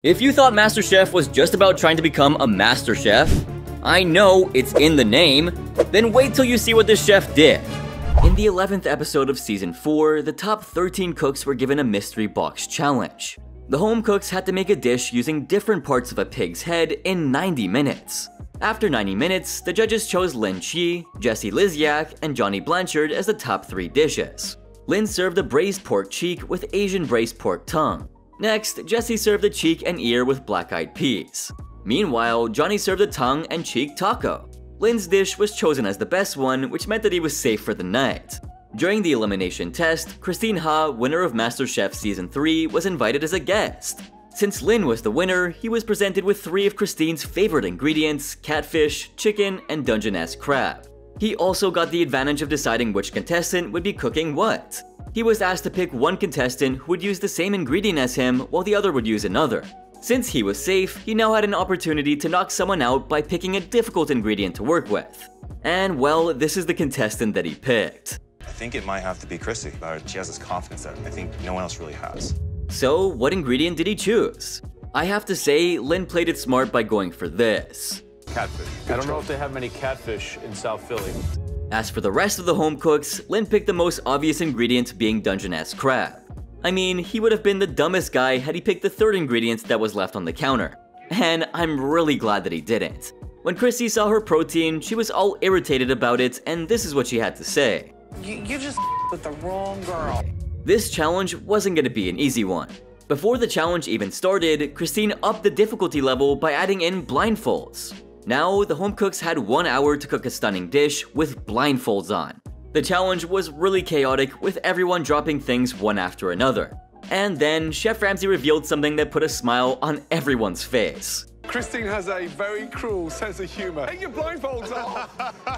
If you thought MasterChef was just about trying to become a master chef, I know it's in the name, then wait till you see what this chef did. In the 11th episode of Season 4, the top 13 cooks were given a mystery box challenge. The home cooks had to make a dish using different parts of a pig's head in 90 minutes. After 90 minutes, the judges chose Lynn Chi, Jesse Lizyak, and Johnny Blanchard as the top 3 dishes. Lynn served a braised pork cheek with Asian braised pork tongue. Next, Jesse served the cheek and ear with black-eyed peas. Meanwhile, Johnny served a tongue and cheek taco. Lynn's dish was chosen as the best one, which meant that he was safe for the night. During the elimination test, Christine Ha, winner of MasterChef Season 3, was invited as a guest. Since Lynn was the winner, he was presented with 3 of Christine's favorite ingredients: catfish, chicken, and Dungeness crab. He also got the advantage of deciding which contestant would be cooking what. He was asked to pick one contestant who would use the same ingredient as him while the other would use another. Since he was safe, he now had an opportunity to knock someone out by picking a difficult ingredient to work with. And well, this is the contestant that he picked. I think it might have to be Chrissy. She has this confidence that I think no one else really has. So, what ingredient did he choose? I have to say, Lynn played it smart by going for this. Catfish. I don't know if they have many catfish in South Philly. As for the rest of the home cooks, Lynn picked the most obvious ingredient, being Dungeness crab. I mean, he would have been the dumbest guy had he picked the third ingredient that was left on the counter. And I'm really glad that he didn't. When Chrissy saw her protein, she was all irritated about it, and this is what she had to say. You just with the wrong girl. This challenge wasn't gonna be an easy one. Before the challenge even started, Christine upped the difficulty level by adding in blindfolds. Now, the home cooks had 1 hour to cook a stunning dish with blindfolds on. The challenge was really chaotic, with everyone dropping things one after another. And then, Chef Ramsay revealed something that put a smile on everyone's face. Christine has a very cruel sense of humor. Take your blindfolds off!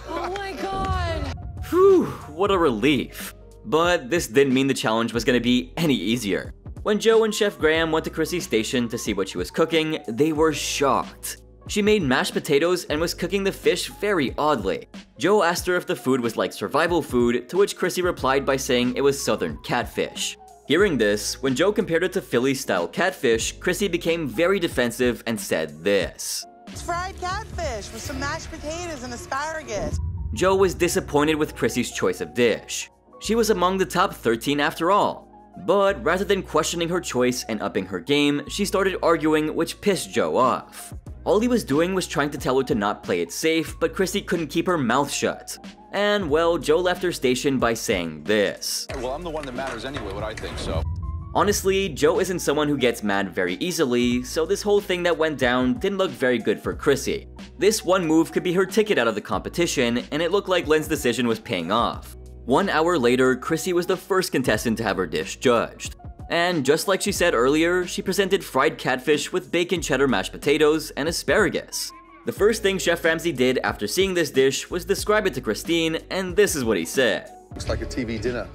Oh my god! Whew, what a relief. But this didn't mean the challenge was gonna be any easier. When Joe and Chef Graham went to Chrissy's station to see what she was cooking, they were shocked. She made mashed potatoes and was cooking the fish very oddly. Joe asked her if the food was like survival food, to which Chrissy replied by saying it was southern catfish. Hearing this, when Joe compared it to Philly-style catfish, Chrissy became very defensive and said this. It's fried catfish with some mashed potatoes and asparagus. Joe was disappointed with Chrissy's choice of dish. She was among the top 13 after all. But rather than questioning her choice and upping her game, she started arguing, which pissed Joe off. All he was doing was trying to tell her to not play it safe, but Chrissy couldn't keep her mouth shut. And well, Joe left her station by saying this. Well, I'm the one that matters anyway, what I think, so. Honestly, Joe isn't someone who gets mad very easily, so this whole thing that went down didn't look very good for Chrissy. This one move could be her ticket out of the competition, and it looked like Lynn's decision was paying off. 1 hour later, Chrissy was the first contestant to have her dish judged. And just like she said earlier, she presented fried catfish with bacon cheddar mashed potatoes and asparagus. The first thing Chef Ramsay did after seeing this dish was describe it to Christine, and this is what he said. Looks like a TV dinner.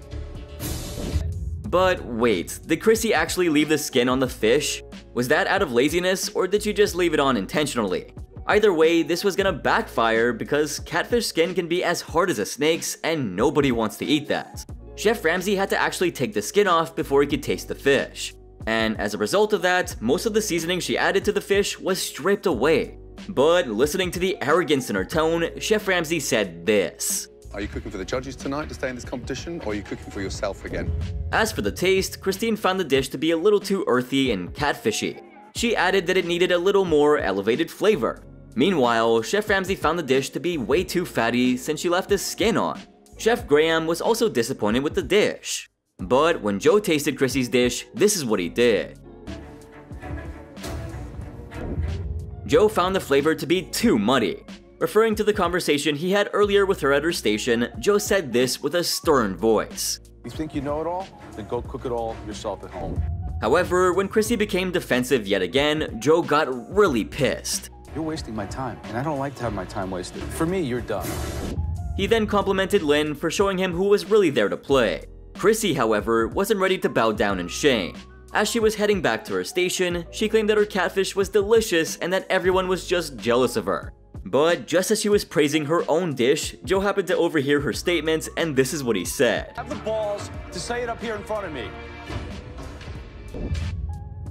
But wait, did Chrissy actually leave the skin on the fish? Was that out of laziness, or did she just leave it on intentionally? Either way, this was gonna backfire because catfish skin can be as hard as a snake's, and nobody wants to eat that. Chef Ramsay had to actually take the skin off before he could taste the fish. And as a result of that, most of the seasoning she added to the fish was stripped away. But listening to the arrogance in her tone, Chef Ramsay said this. Are you cooking for the judges tonight to stay in this competition, or are you cooking for yourself again? As for the taste, Christine found the dish to be a little too earthy and catfishy. She added that it needed a little more elevated flavor. Meanwhile, Chef Ramsay found the dish to be way too fatty since she left the skin on. Chef Graham was also disappointed with the dish. But when Joe tasted Chrissy's dish, this is what he did. Joe found the flavor to be too muddy. Referring to the conversation he had earlier with her at her station, Joe said this with a stern voice. You think you know it all? Then go cook it all yourself at home. However, when Chrissy became defensive yet again, Joe got really pissed. You're wasting my time, and I don't like to have my time wasted. For me, you're done. He then complimented Lynn for showing him who was really there to play. Chrissy, however, wasn't ready to bow down in shame. As she was heading back to her station, she claimed that her catfish was delicious and that everyone was just jealous of her. But just as she was praising her own dish, Joe happened to overhear her statements, and this is what he said. Have the balls to say it up here in front of me.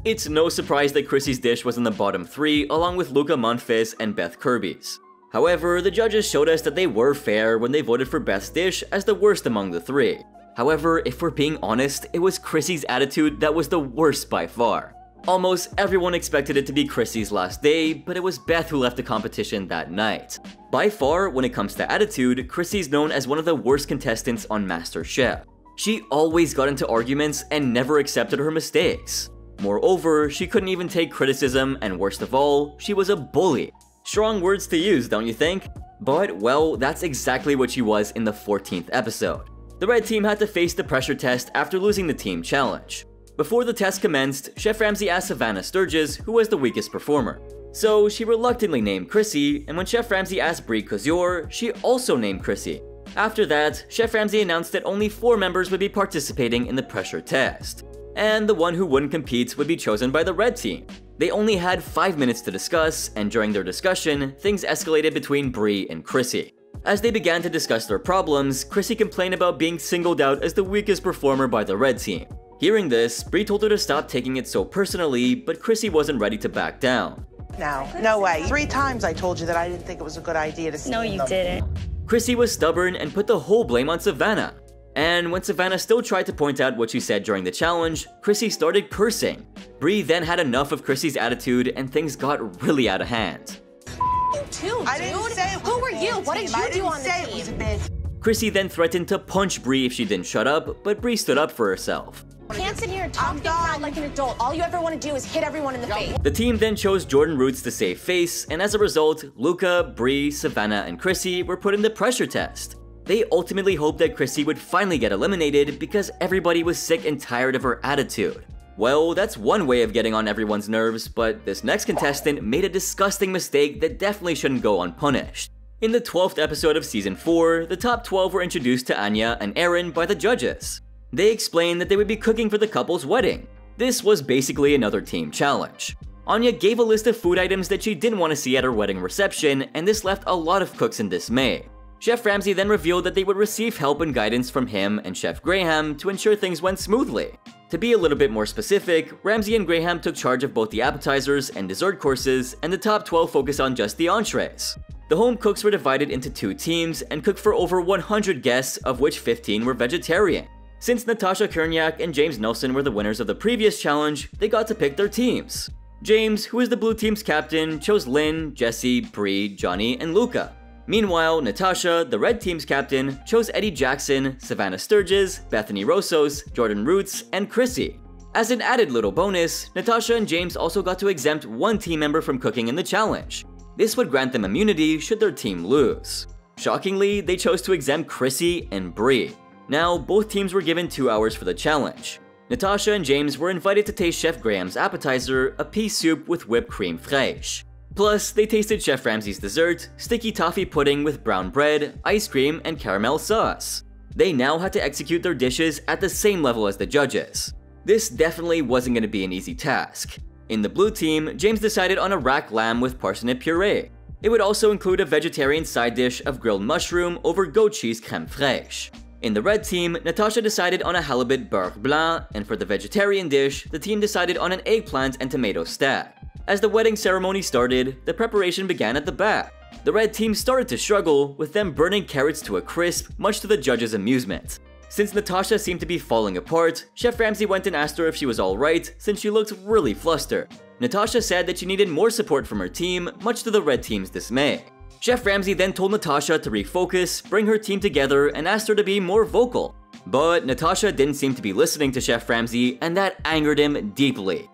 It's no surprise that Chrissy's dish was in the bottom 3 along with Luca Monfils and Beth Kirby's. However, the judges showed us that they were fair when they voted for Beth's dish as the worst among the 3. However, if we're being honest, it was Chrissy's attitude that was the worst by far. Almost everyone expected it to be Chrissy's last day, but it was Beth who left the competition that night. By far, when it comes to attitude, Chrissy's known as one of the worst contestants on MasterChef. She always got into arguments and never accepted her mistakes. Moreover, she couldn't even take criticism, and worst of all, she was a bully. Strong words to use, don't you think? But, well, that's exactly what she was in the 14th episode. The red team had to face the pressure test after losing the team challenge. Before the test commenced, Chef Ramsay asked Savannah Sturgis who was the weakest performer. So she reluctantly named Chrissy, and when Chef Ramsay asked Brie Kosior, she also named Chrissy. After that, Chef Ramsay announced that only 4 members would be participating in the pressure test, and the one who wouldn't compete would be chosen by the red team. They only had 5 minutes to discuss, and during their discussion, things escalated between Brie and Chrissy. As they began to discuss their problems, Chrissy complained about being singled out as the weakest performer by the red team. Hearing this, Brie told her to stop taking it so personally, but Chrissy wasn't ready to back down. No way. 3 times I told you that I didn't think it was a good idea to No, you didn't. Chrissy was stubborn and put the whole blame on Savannah. And when Savannah still tried to point out what she said during the challenge, Chrissy started cursing. Brie then had enough of Chrissy's attitude and things got really out of hand. You too, I didn't say it was Who a were bad you? What did team. you I do didn't on the say it was a team? bad. Chrissy then threatened to punch Brie if she didn't shut up, but Brie stood up for herself. You can't sit here and talk things out like an adult. All you ever want to do is hit everyone in the face. The team then chose Jordan Roots to save face, and as a result, Luca, Brie, Savannah, and Chrissy were put in the pressure test. They ultimately hoped that Chrissy would finally get eliminated because everybody was sick and tired of her attitude. Well, that's one way of getting on everyone's nerves, but this next contestant made a disgusting mistake that definitely shouldn't go unpunished. In the 12th episode of Season 4, the top 12 were introduced to Anya and Aaron by the judges. They explained that they would be cooking for the couple's wedding. This was basically another team challenge. Anya gave a list of food items that she didn't want to see at her wedding reception, and this left a lot of cooks in dismay. Chef Ramsay then revealed that they would receive help and guidance from him and Chef Graham to ensure things went smoothly. To be a little bit more specific, Ramsay and Graham took charge of both the appetizers and dessert courses, and the top 12 focused on just the entrees. The home cooks were divided into 2 teams and cooked for over 100 guests, of which 15 were vegetarian. Since Natasha Kerniak and James Nelson were the winners of the previous challenge, they got to pick their teams. James, who is the blue team's captain, chose Lynn, Jesse, Brie, Johnny, and Luca. Meanwhile, Natasha, the red team's captain, chose Eddie Jackson, Savannah Sturgis, Bethany Rosos, Jordan Roots, and Chrissy. As an added little bonus, Natasha and James also got to exempt 1 team member from cooking in the challenge. This would grant them immunity should their team lose. Shockingly, they chose to exempt Chrissy and Brie. Now, both teams were given 2 hours for the challenge. Natasha and James were invited to taste Chef Graham's appetizer, a pea soup with whipped cream fraiche. Plus, they tasted Chef Ramsay's dessert, sticky toffee pudding with brown bread, ice cream, and caramel sauce. They now had to execute their dishes at the same level as the judges. This definitely wasn't going to be an easy task. In the blue team, James decided on a rack lamb with parsnip puree. It would also include a vegetarian side dish of grilled mushroom over goat cheese crème fraîche. In the red team, Natasha decided on a halibut beurre blanc, and for the vegetarian dish, the team decided on an eggplant and tomato stack. As the wedding ceremony started, the preparation began at the back. The red team started to struggle, with them burning carrots to a crisp, much to the judges' amusement. Since Natasha seemed to be falling apart, Chef Ramsay went and asked her if she was alright, since she looked really flustered. Natasha said that she needed more support from her team, much to the red team's dismay. Chef Ramsay then told Natasha to refocus, bring her team together, and asked her to be more vocal. But Natasha didn't seem to be listening to Chef Ramsay, and that angered him deeply.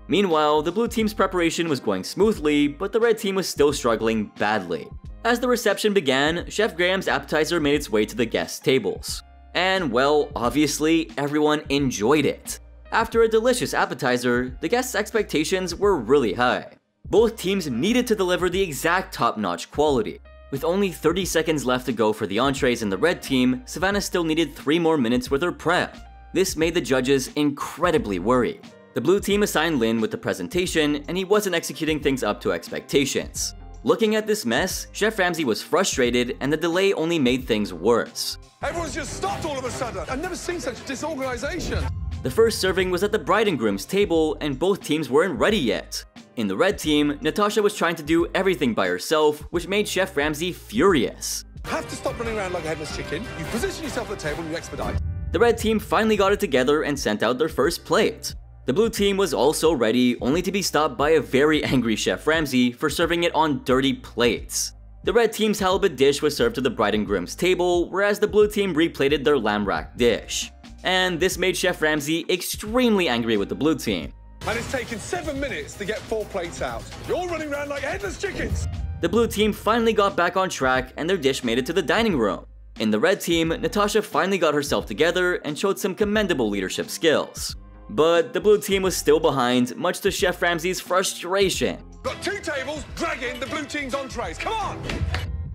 Meanwhile, the blue team's preparation was going smoothly, but the red team was still struggling badly. As the reception began, Chef Graham's appetizer made its way to the guests' tables. And well, obviously, everyone enjoyed it. After a delicious appetizer, the guests' expectations were really high. Both teams needed to deliver the exact top-notch quality. With only 30 seconds left to go for the entrees in the red team, Savannah still needed 3 more minutes with her prep. This made the judges incredibly worried. The blue team assigned Lynn with the presentation, and he wasn't executing things up to expectations. Looking at this mess, Chef Ramsay was frustrated, and the delay only made things worse. Everyone's just stopped all of a sudden. I've never seen such disorganization. The first serving was at the bride and groom's table, and both teams weren't ready yet. In the red team, Natasha was trying to do everything by herself, which made Chef Ramsay furious. Have to stop running around like a headless chicken. You position yourself at the table and you expedite. The red team finally got it together and sent out their first plate. The blue team was also ready, only to be stopped by a very angry Chef Ramsay for serving it on dirty plates. The red team's halibut dish was served to the bride and groom's table, whereas the blue team replated their lamb rack dish. And this made Chef Ramsay extremely angry with the blue team. And it's taken 7 minutes to get 4 plates out. You're running around like headless chickens. The blue team finally got back on track and their dish made it to the dining room. In the red team, Natasha finally got herself together and showed some commendable leadership skills. But the blue team was still behind, much to Chef Ramsay's frustration. Got 2 tables, drag in the blue team's entrees. Come on!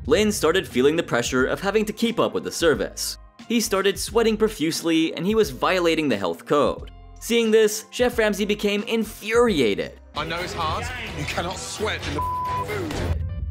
Lin started feeling the pressure of having to keep up with the service. He started sweating profusely and he was violating the health code. Seeing this, Chef Ramsay became infuriated. I know it's hard. You cannot sweat in the food.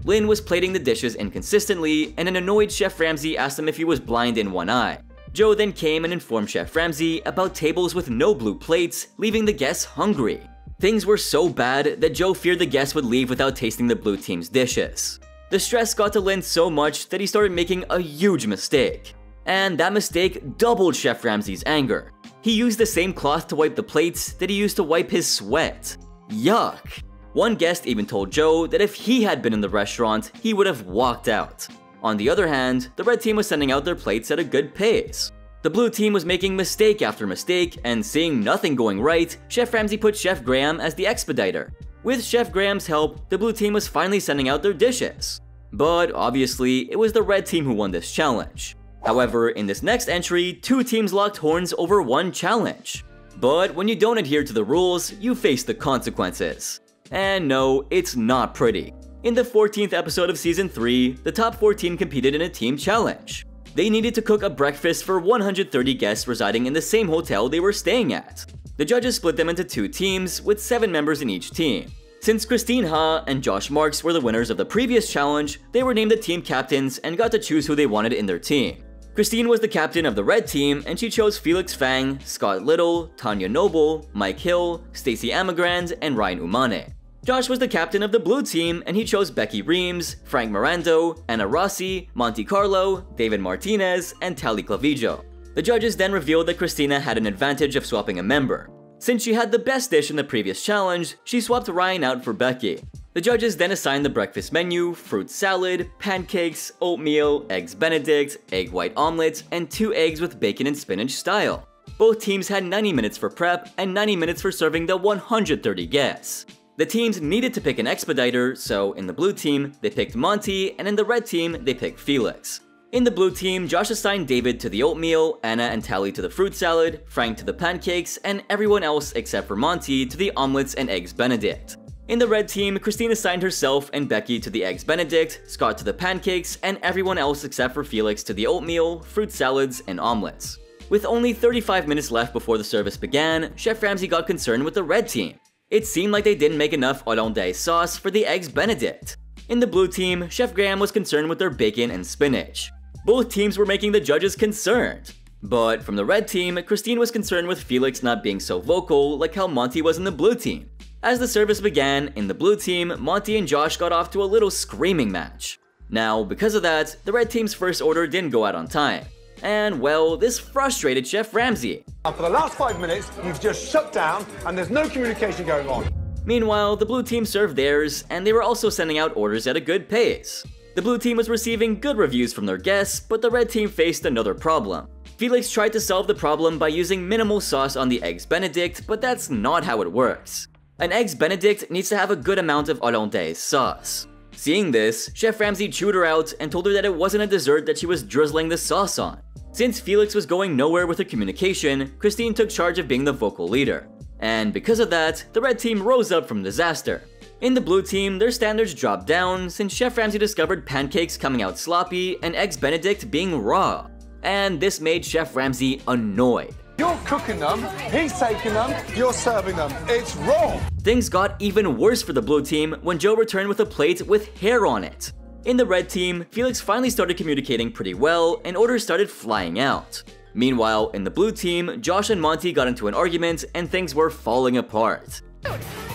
Lin was plating the dishes inconsistently, and an annoyed Chef Ramsay asked him if he was blind in one eye. Joe then came and informed Chef Ramsay about tables with no blue plates, leaving the guests hungry. Things were so bad that Joe feared the guests would leave without tasting the blue team's dishes. The stress got to Lin so much that he started making a huge mistake. And that mistake doubled Chef Ramsay's anger. He used the same cloth to wipe the plates that he used to wipe his sweat. Yuck! One guest even told Joe that if he had been in the restaurant, he would have walked out. On the other hand, the red team was sending out their plates at a good pace. The blue team was making mistake after mistake, and seeing nothing going right, Chef Ramsay put Chef Graham as the expediter. With Chef Graham's help, the blue team was finally sending out their dishes. But obviously, it was the red team who won this challenge. However, in this next entry, 2 teams locked horns over one challenge. But when you don't adhere to the rules, you face the consequences. And no, it's not pretty. In the 14th episode of Season 3, the top 14 competed in a team challenge. They needed to cook a breakfast for 130 guests residing in the same hotel they were staying at. The judges split them into 2 teams, with 7 members in each team. Since Christine Ha and Josh Marks were the winners of the previous challenge, they were named the team captains and got to choose who they wanted in their team. Christine was the captain of the red team, and she chose Felix Fang, Scott Little, Tanya Noble, Mike Hill, Stacey Amagrand, and Ryan Umane. Josh was the captain of the blue team, and he chose Becky Reams, Frank Mirando, Anna Rossi, Monte Carlo, David Martinez, and Tali Clavijo. The judges then revealed that Christina had an advantage of swapping a member. Since she had the best dish in the previous challenge, she swapped Ryan out for Becky. The judges then assigned the breakfast menu, fruit salad, pancakes, oatmeal, eggs benedict, egg white omelet, and 2 eggs with bacon and spinach style. Both teams had 90 minutes for prep and 90 minutes for serving the 130 guests. The teams needed to pick an expediter, so in the blue team, they picked Monty, and in the red team, they picked Felix. In the blue team, Josh assigned David to the oatmeal, Anna and Tally to the fruit salad, Frank to the pancakes, and everyone else except for Monty to the omelets and eggs benedict. In the red team, Christine assigned herself and Becky to the eggs benedict, Scott to the pancakes, and everyone else except for Felix to the oatmeal, fruit salads, and omelets. With only 35 minutes left before the service began, Chef Ramsay got concerned with the red team. It seemed like they didn't make enough hollandaise sauce for the eggs benedict. In the blue team, Chef Graham was concerned with their bacon and spinach. Both teams were making the judges concerned. But from the red team, Christine was concerned with Felix not being so vocal like how Monty was in the blue team. As the service began, in the blue team, Monty and Josh got off to a little screaming match. Now, because of that, the red team's first order didn't go out on time. And well, this frustrated Chef Ramsay. For the last 5 minutes, you've just shut down and there's no communication going on. Meanwhile, the blue team served theirs, and they were also sending out orders at a good pace. The blue team was receiving good reviews from their guests, but the red team faced another problem. Felix tried to solve the problem by using minimal sauce on the eggs benedict, but that's not how it works. An eggs benedict needs to have a good amount of hollandaise sauce. Seeing this, Chef Ramsay chewed her out and told her that it wasn't a dessert that she was drizzling the sauce on. Since Felix was going nowhere with her communication, Christine took charge of being the vocal leader. And because of that, the red team rose up from disaster. In the blue team, their standards dropped down since Chef Ramsay discovered pancakes coming out sloppy and eggs benedict being raw. And this made Chef Ramsay annoyed. You're cooking them, he's taking them, you're serving them. It's wrong. Things got even worse for the blue team when Joe returned with a plate with hair on it. In the red team, Felix finally started communicating pretty well and orders started flying out. Meanwhile, in the blue team, Josh and Monty got into an argument and things were falling apart. Dude,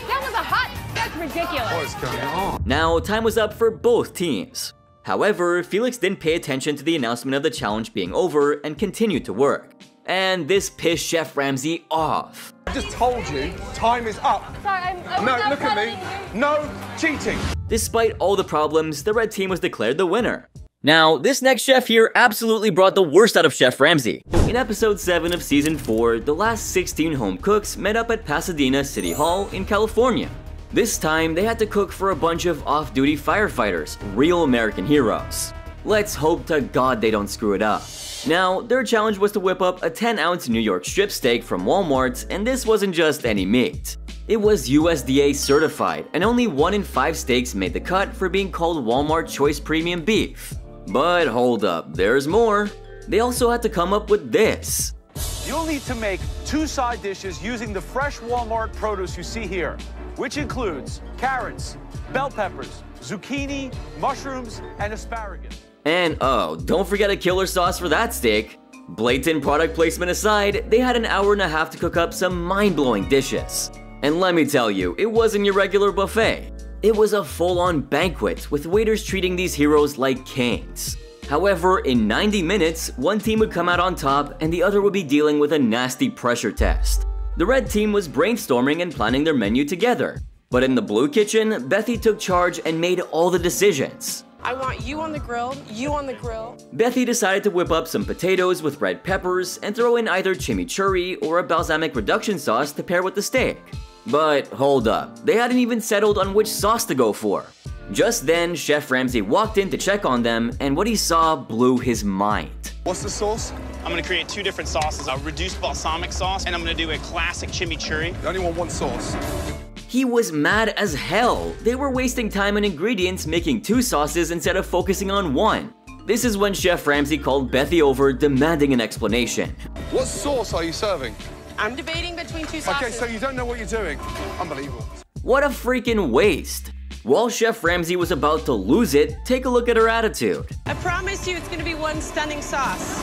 that was a hot... That's ridiculous. What is going on? Now, time was up for both teams. However, Felix didn't pay attention to the announcement of the challenge being over and continued to work. And this pissed Chef Ramsay off. I just told you, time is up. Sorry, I No, was look at me. No cheating. Despite all the problems, the red team was declared the winner. Now, this next chef here absolutely brought the worst out of Chef Ramsay. In episode 7 of season 4, the last 16 home cooks met up at Pasadena City Hall in California. This time, they had to cook for a bunch of off-duty firefighters, real American heroes. Let's hope to God they don't screw it up. Now, their challenge was to whip up a 10-ounce New York strip steak from Walmart, and this wasn't just any meat. It was USDA certified, and only 1 in 5 steaks made the cut for being called Walmart Choice Premium Beef. But hold up, there's more. They also had to come up with this. You'll need to make 2 side dishes using the fresh Walmart produce you see here, which includes carrots, bell peppers, zucchini, mushrooms, and asparagus. And oh, don't forget a killer sauce for that steak. Blatant product placement aside, they had an hour and a half to cook up some mind-blowing dishes. And let me tell you, it wasn't your regular buffet. It was a full-on banquet with waiters treating these heroes like kings. However, in 90 minutes, one team would come out on top and the other would be dealing with a nasty pressure test. The red team was brainstorming and planning their menu together. But in the blue kitchen, Bethy took charge and made all the decisions. I want you on the grill, you on the grill. Bethy decided to whip up some potatoes with red peppers and throw in either chimichurri or a balsamic reduction sauce to pair with the steak. But hold up, they hadn't even settled on which sauce to go for. Just then, Chef Ramsay walked in to check on them, and what he saw blew his mind. What's the sauce? I'm gonna create 2 different sauces, a reduced balsamic sauce, and I'm gonna do a classic chimichurri. You only want 1 sauce. He was mad as hell. They were wasting time and ingredients making 2 sauces instead of focusing on 1. This is when Chef Ramsay called Bethy over, demanding an explanation. What sauce are you serving? I'm debating between 2 sauces. Okay, so you don't know what you're doing. Unbelievable. What a freaking waste. While Chef Ramsay was about to lose it, take a look at her attitude. I promise you it's gonna be 1 stunning sauce.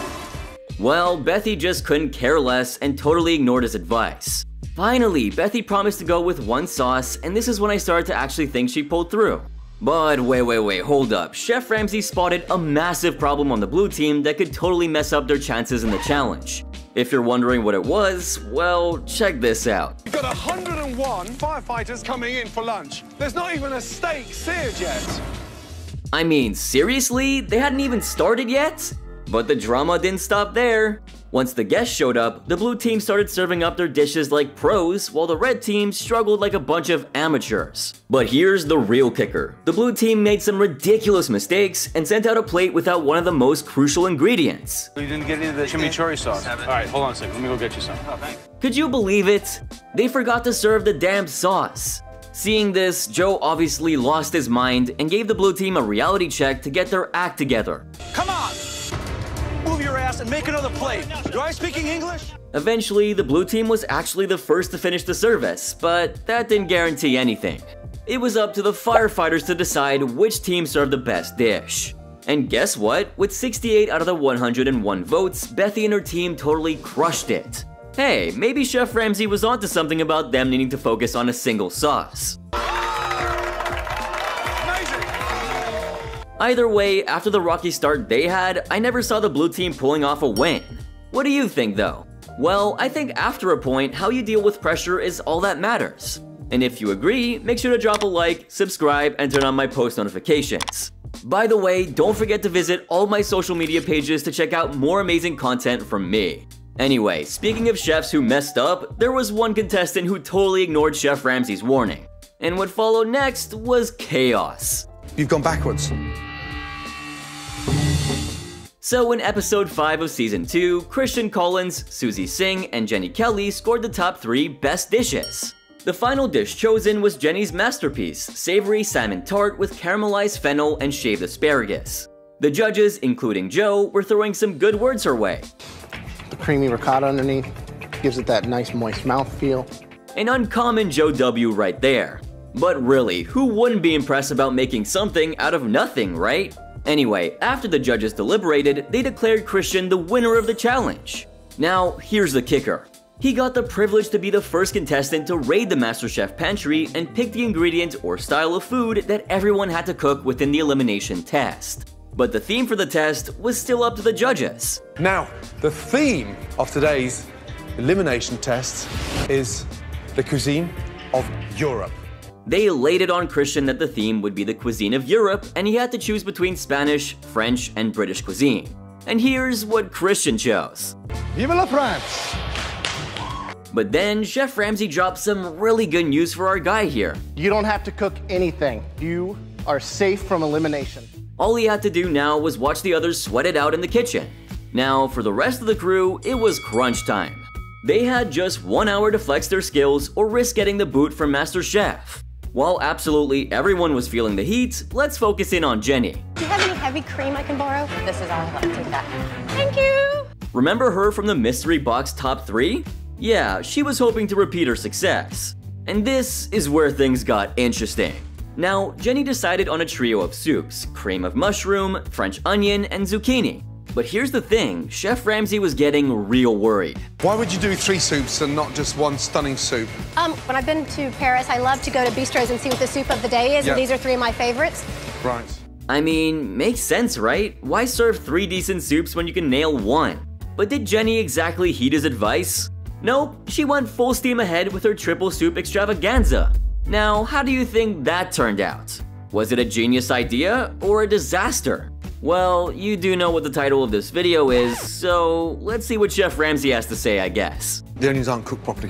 Well, Bethy just couldn't care less and totally ignored his advice. Finally, Bethy promised to go with 1 sauce, and this is when I started to actually think she pulled through. But wait, hold up. Chef Ramsay spotted a massive problem on the blue team that could totally mess up their chances in the challenge. If you're wondering what it was, well, check this out. You've got 101 firefighters coming in for lunch. There's not even a steak seared yet. I mean, seriously? They hadn't even started yet? But the drama didn't stop there. Once the guests showed up, the blue team started serving up their dishes like pros, while the red team struggled like a bunch of amateurs. But here's the real kicker. The blue team made some ridiculous mistakes and sent out a plate without one of the most crucial ingredients. You didn't get any of the chimichurri sauce. All right, hold on a second. Let me go get you some. Could you believe it? They forgot to serve the damn sauce. Seeing this, Joe obviously lost his mind and gave the blue team a reality check to get their act together. Come on! Move your ass and make another plate. Do I speaking English? Eventually, the blue team was actually the first to finish the service, but that didn't guarantee anything. It was up to the firefighters to decide which team served the best dish. And guess what? With 68 out of the 101 votes, Bethy and her team totally crushed it. Hey, maybe Chef Ramsay was onto something about them needing to focus on a single sauce. Either way, after the rocky start they had, I never saw the blue team pulling off a win. What do you think though? Well, I think after a point, how you deal with pressure is all that matters. And if you agree, make sure to drop a like, subscribe, and turn on my post notifications. By the way, don't forget to visit all my social media pages to check out more amazing content from me. Anyway, speaking of chefs who messed up, there was one contestant who totally ignored Chef Ramsay's warning. And what followed next was chaos. You've gone backwards. So in episode 5 of season 2, Christian Collins, Susie Singh, and Jenny Kelly scored the top 3 best dishes. The final dish chosen was Jenny's masterpiece, savory salmon tart with caramelized fennel and shaved asparagus. The judges, including Joe, were throwing some good words her way. The creamy ricotta underneath gives it that nice moist mouthfeel. An uncommon Joe W right there. But really, who wouldn't be impressed about making something out of nothing, right? Anyway, after the judges deliberated, they declared Christian the winner of the challenge. Now, here's the kicker. He got the privilege to be the first contestant to raid the MasterChef pantry and pick the ingredient or style of food that everyone had to cook within the elimination test. But the theme for the test was still up to the judges. Now, the theme of today's elimination test is the cuisine of Europe. They laid it on Christian that the theme would be the cuisine of Europe, and he had to choose between Spanish, French, and British cuisine. And here's what Christian chose. Vive la France! But then, Chef Ramsay dropped some really good news for our guy here. You don't have to cook anything. You are safe from elimination. All he had to do now was watch the others sweat it out in the kitchen. Now, for the rest of the crew, it was crunch time. They had just 1 hour to flex their skills or risk getting the boot from MasterChef. While absolutely everyone was feeling the heat, let's focus in on Jenny. Do you have any heavy cream I can borrow? This is all I have. Take that. Thank you. Remember her from the mystery box top 3? Yeah, she was hoping to repeat her success. And this is where things got interesting. Now, Jenny decided on a trio of soups: cream of mushroom, French onion, and zucchini. But here's the thing, Chef Ramsay was getting real worried. Why would you do 3 soups and not just one stunning soup? When I've been to Paris, I love to go to bistros and see what the soup of the day is, Yeah. and these are 3 of my favorites. Right. I mean, makes sense, right? Why serve 3 decent soups when you can nail 1? But did Jenny exactly heed his advice? Nope, she went full steam ahead with her triple soup extravaganza. Now, how do you think that turned out? Was it a genius idea or a disaster? Well, you do know what the title of this video is, so let's see what Chef Ramsay has to say, I guess. The onions aren't cooked properly.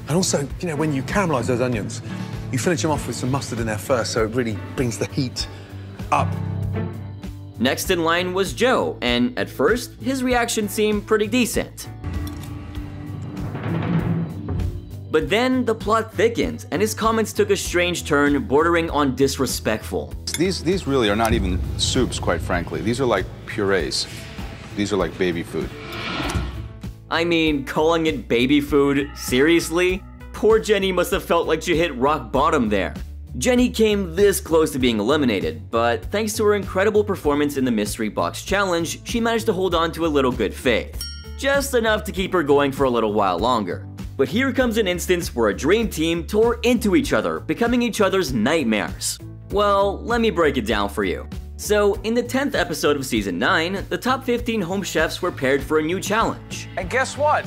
And also, you know, when you caramelize those onions, you finish them off with some mustard in there first, so it really brings the heat up. Next in line was Joe, and at first, his reaction seemed pretty decent. But then the plot thickened, and his comments took a strange turn, bordering on disrespectful. These really are not even soups, quite frankly. These are like purees. These are like baby food. I mean, calling it baby food? Seriously? Poor Jenny must have felt like she hit rock bottom there. Jenny came this close to being eliminated, but thanks to her incredible performance in the Mystery Box Challenge, she managed to hold on to a little good faith. Just enough to keep her going for a little while longer. But here comes an instance where a dream team tore into each other, becoming each other's nightmares. Well, let me break it down for you. So, in the 10th episode of Season 9, the top 15 home chefs were paired for a new challenge. And guess what?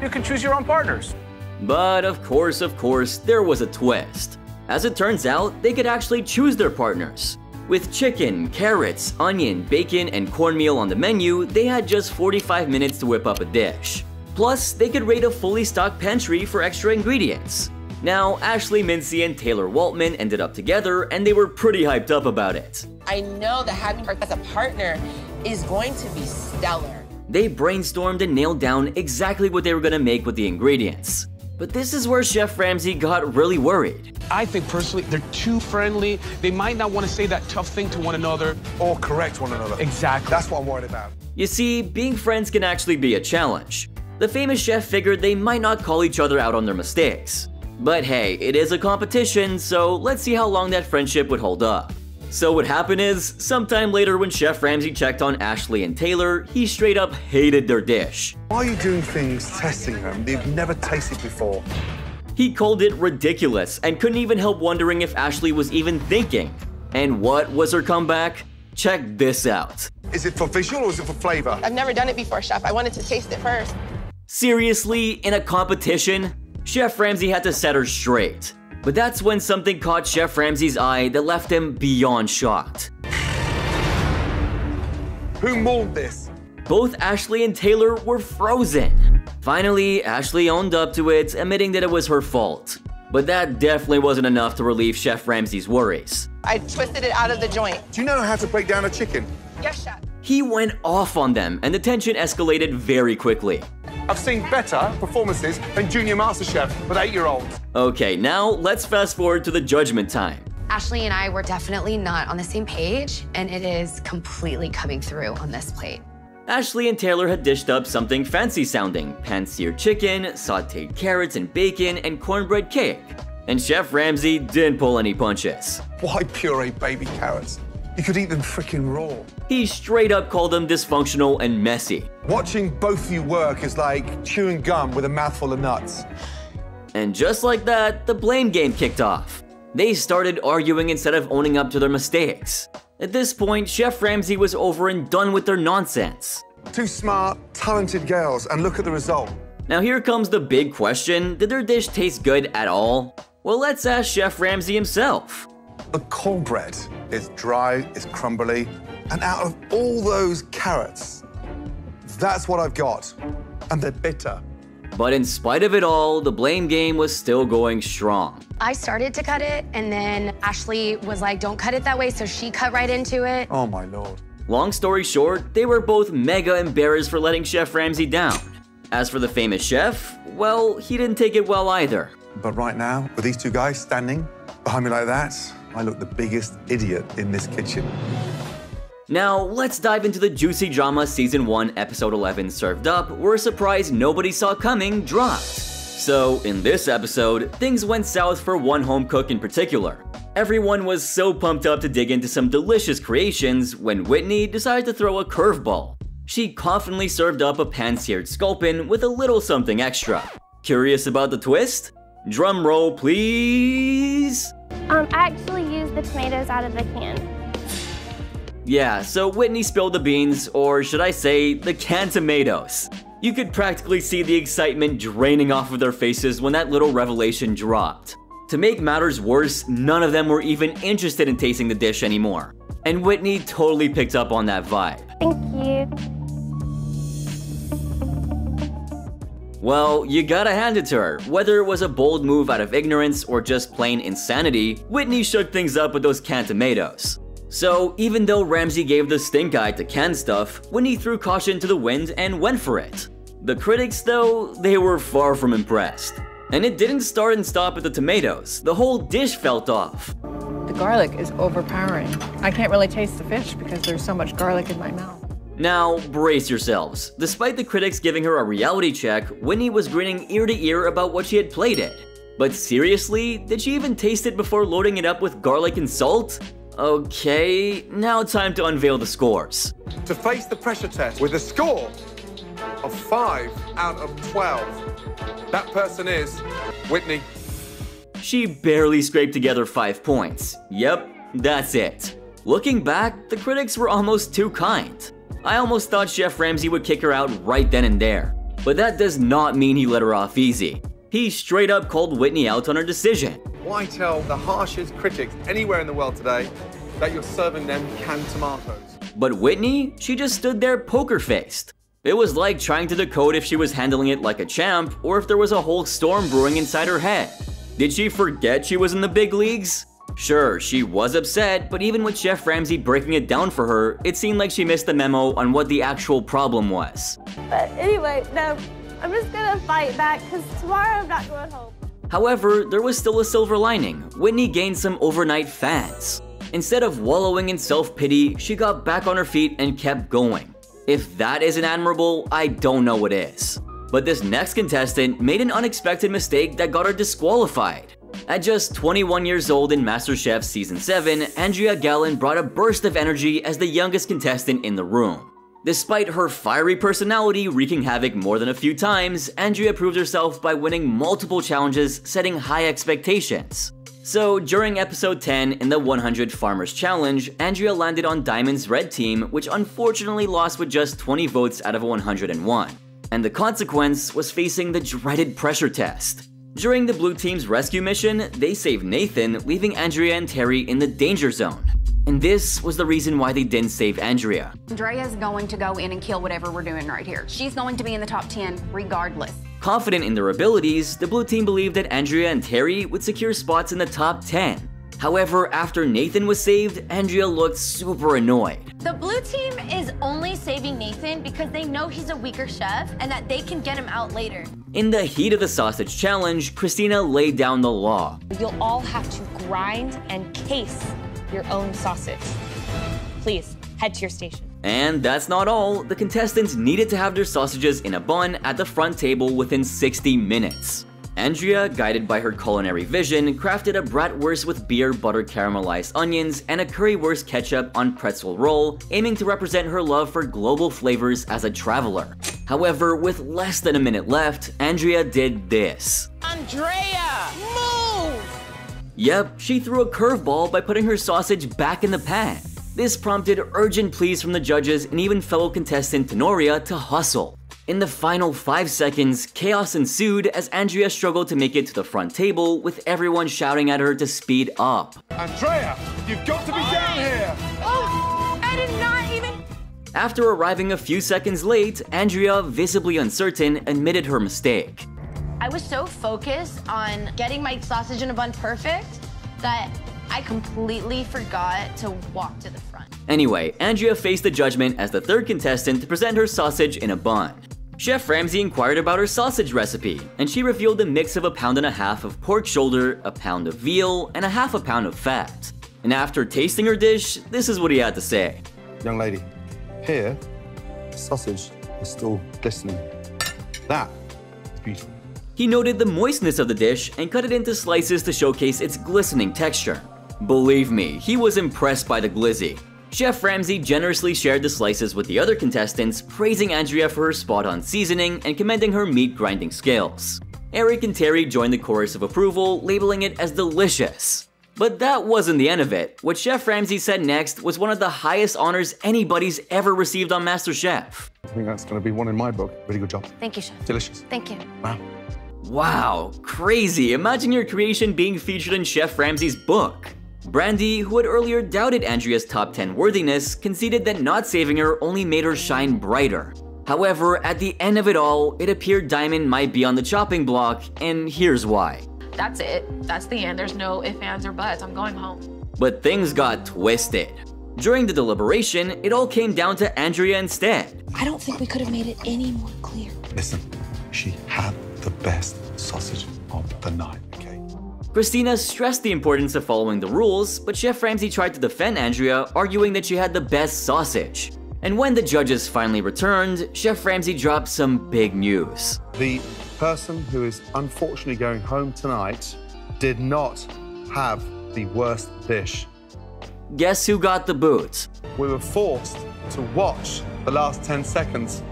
You can choose your own partners. But of course, there was a twist. As it turns out, they could actually choose their partners. With chicken, carrots, onion, bacon, and cornmeal on the menu, they had just 45 minutes to whip up a dish. Plus, they could raid a fully stocked pantry for extra ingredients. Now, Ashley Mincy and Taylor Waltman ended up together, and they were pretty hyped up about it. I know that having her as a partner is going to be stellar. They brainstormed and nailed down exactly what they were gonna make with the ingredients. But this is where Chef Ramsay got really worried. I think personally, they're too friendly. They might not want to say that tough thing to one another. Or correct one another. Exactly. That's what I'm worried about. You see, being friends can actually be a challenge. The famous chef figured they might not call each other out on their mistakes. But hey, it is a competition, so let's see how long that friendship would hold up. So what happened is, sometime later when Chef Ramsay checked on Ashley and Taylor, he straight up hated their dish. Why are you doing things, testing them, they've never tasted before? He called it ridiculous and couldn't even help wondering if Ashley was even thinking. And what was her comeback? Check this out. Is it for visual or is it for flavor? I've never done it before, Chef. I wanted to taste it first. Seriously, in a competition? Chef Ramsay had to set her straight. But that's when something caught Chef Ramsay's eye that left him beyond shocked. Who mauled this? Both Ashley and Taylor were frozen. Finally, Ashley owned up to it, admitting that it was her fault. But that definitely wasn't enough to relieve Chef Ramsay's worries. I twisted it out of the joint. Do you know how to break down a chicken? Yes, Chef. He went off on them, and the tension escalated very quickly. I've seen better performances than Junior MasterChef with 8-year-olds. Okay, now let's fast forward to the judgment time. Ashley and I were definitely not on the same page, and it is completely coming through on this plate. Ashley and Taylor had dished up something fancy sounding: pan-seared chicken, sauteed carrots and bacon, and cornbread cake. And Chef Ramsay didn't pull any punches. Why puree baby carrots? You could eat them freaking raw. He straight up called them dysfunctional and messy. Watching both of you work is like chewing gum with a mouthful of nuts. And just like that, the blame game kicked off. They started arguing instead of owning up to their mistakes. At this point, Chef Ramsay was over and done with their nonsense. Two smart, talented girls, and look at the result. Now here comes the big question, did their dish taste good at all? Well, let's ask Chef Ramsay himself. The cornbread is dry, it's crumbly, and out of all those carrots, that's what I've got. And they're bitter. But in spite of it all, the blame game was still going strong. I started to cut it, and then Ashley was like, don't cut it that way, so she cut right into it. Oh my Lord. Long story short, they were both mega embarrassed for letting Chef Ramsay down. As for the famous chef, well, he didn't take it well either. But right now, with these two guys standing behind me like that, I look the biggest idiot in this kitchen. Now, let's dive into the juicy drama Season 1, Episode 11 Served Up, where a surprise nobody saw coming dropped. So, in this episode, things went south for one home cook in particular. Everyone was so pumped up to dig into some delicious creations when Whitney decided to throw a curveball. She confidently served up a pan-seared sculpin with a little something extra. Curious about the twist? Drum roll, please! I actually used the tomatoes out of the can. Yeah, so Whitney spilled the beans, or should I say, the canned tomatoes. You could practically see the excitement draining off of their faces when that little revelation dropped. To make matters worse, none of them were even interested in tasting the dish anymore. And Whitney totally picked up on that vibe. Thank you. Well, you gotta hand it to her. Whether it was a bold move out of ignorance or just plain insanity, Whitney shook things up with those canned tomatoes. So, even though Ramsay gave the stink eye to canned stuff, Whitney threw caution to the wind and went for it. The critics, though, they were far from impressed. And it didn't start and stop at the tomatoes. The whole dish felt off. The garlic is overpowering. I can't really taste the fish because there's so much garlic in my mouth. Now, brace yourselves. Despite the critics giving her a reality check, Whitney was grinning ear to ear about what she had plated. But seriously, did she even taste it before loading it up with garlic and salt? Okay, now time to unveil the scores. To face the pressure test with a score of 5 out of 12, that person is Whitney. She barely scraped together 5 points. Yep, that's it. Looking back, the critics were almost too kind. I almost thought Chef Ramsay would kick her out right then and there. But that does not mean he let her off easy. He straight up called Whitney out on her decision. Why tell the harshest critics anywhere in the world today that you're serving them canned tomatoes? But Whitney, she just stood there poker-faced. It was like trying to decode if she was handling it like a champ or if there was a whole storm brewing inside her head. Did she forget she was in the big leagues? Sure, she was upset, but even with Chef Ramsay breaking it down for her, it seemed like she missed the memo on what the actual problem was. But anyway, no, I'm just gonna fight back because tomorrow I'm not going home. However, there was still a silver lining. Whitney gained some overnight fans. Instead of wallowing in self-pity, she got back on her feet and kept going. If that isn't admirable, I don't know what is. But this next contestant made an unexpected mistake that got her disqualified. At just 21 years old in MasterChef Season 7, Andrea Gallen brought a burst of energy as the youngest contestant in the room. Despite her fiery personality wreaking havoc more than a few times, Andrea proved herself by winning multiple challenges, setting high expectations. So, during episode 10 in the 100 Farmers Challenge, Andrea landed on Diamond's red team, which unfortunately lost with just 20 votes out of 101. And the consequence was facing the dreaded pressure test. During the blue team's rescue mission, they saved Nathan, leaving Andrea and Terry in the danger zone. And this was the reason why they didn't save Andrea. Andrea's going to go in and kill whatever we're doing right here. She's going to be in the top 10 regardless. Confident in their abilities, the blue team believed that Andrea and Terry would secure spots in the top 10. However, after Nathan was saved, Andrea looked super annoyed. The blue team is only saving Nathan because they know he's a weaker chef and that they can get him out later. In the heat of the sausage challenge, Christina laid down the law. You'll all have to grind and case your own sausage. Please, head to your station. And that's not all. The contestants needed to have their sausages in a bun at the front table within 60 minutes. Andrea, guided by her culinary vision, crafted a bratwurst with beer butter caramelized onions and a currywurst ketchup on pretzel roll, aiming to represent her love for global flavors as a traveler. However, with less than a minute left, Andrea did this. Andrea, move! Yep, she threw a curveball by putting her sausage back in the pan. This prompted urgent pleas from the judges and even fellow contestant Tenoria to hustle. In the final 5 seconds, chaos ensued as Andrea struggled to make it to the front table, with everyone shouting at her to speed up. Andrea, you've got to be down here! Oh, I did not even... After arriving a few seconds late, Andrea, visibly uncertain, admitted her mistake. I was so focused on getting my sausage in a bun perfect that I completely forgot to walk to the front. Anyway, Andrea faced the judgment as the third contestant to present her sausage in a bun. Chef Ramsay inquired about her sausage recipe, and she revealed a mix of 1.5 pounds of pork shoulder, 1 pound of veal, and 0.5 pound of fat. And after tasting her dish, this is what he had to say. Young lady, here, the sausage is still glistening. That is beautiful. He noted the moistness of the dish and cut it into slices to showcase its glistening texture. Believe me, he was impressed by the glizzy. Chef Ramsay generously shared the slices with the other contestants, praising Andrea for her spot-on seasoning and commending her meat grinding skills. Eric and Terry joined the chorus of approval, labeling it as delicious. But that wasn't the end of it. What Chef Ramsay said next was one of the highest honors anybody's ever received on MasterChef. I think that's going to be one in my book. Really good job. Thank you, Chef. Delicious. Thank you. Wow. Wow, crazy. Imagine your creation being featured in Chef Ramsay's book. Brandy, who had earlier doubted Andrea's top 10 worthiness, conceded that not saving her only made her shine brighter. However, at the end of it all, it appeared Diamond might be on the chopping block, and here's why. That's it. That's the end. There's no ifs, ands, or buts. I'm going home. But things got twisted. During the deliberation, it all came down to Andrea instead. I don't think we could have made it any more clear. Listen, she had the best sausage of the night, okay? Christina stressed the importance of following the rules, but Chef Ramsay tried to defend Andrea, arguing that she had the best sausage. And when the judges finally returned, Chef Ramsay dropped some big news. The person who is unfortunately going home tonight did not have the worst dish. Guess who got the boot? We were forced to watch the last 10 seconds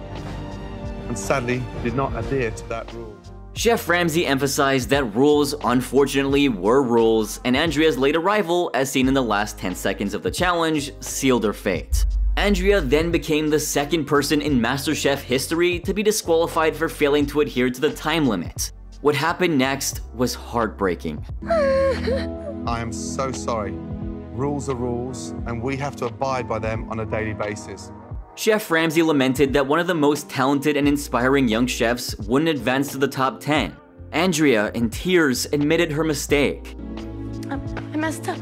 and sadly did not adhere to that rule. Chef Ramsay emphasized that rules unfortunately were rules, and Andrea's late arrival, as seen in the last 10 seconds of the challenge, sealed her fate. Andrea then became the second person in MasterChef history to be disqualified for failing to adhere to the time limit. What happened next was heartbreaking. I am so sorry. Rules are rules, and we have to abide by them on a daily basis. Chef Ramsay lamented that one of the most talented and inspiring young chefs wouldn't advance to the top 10. Andrea, in tears, admitted her mistake. I messed up.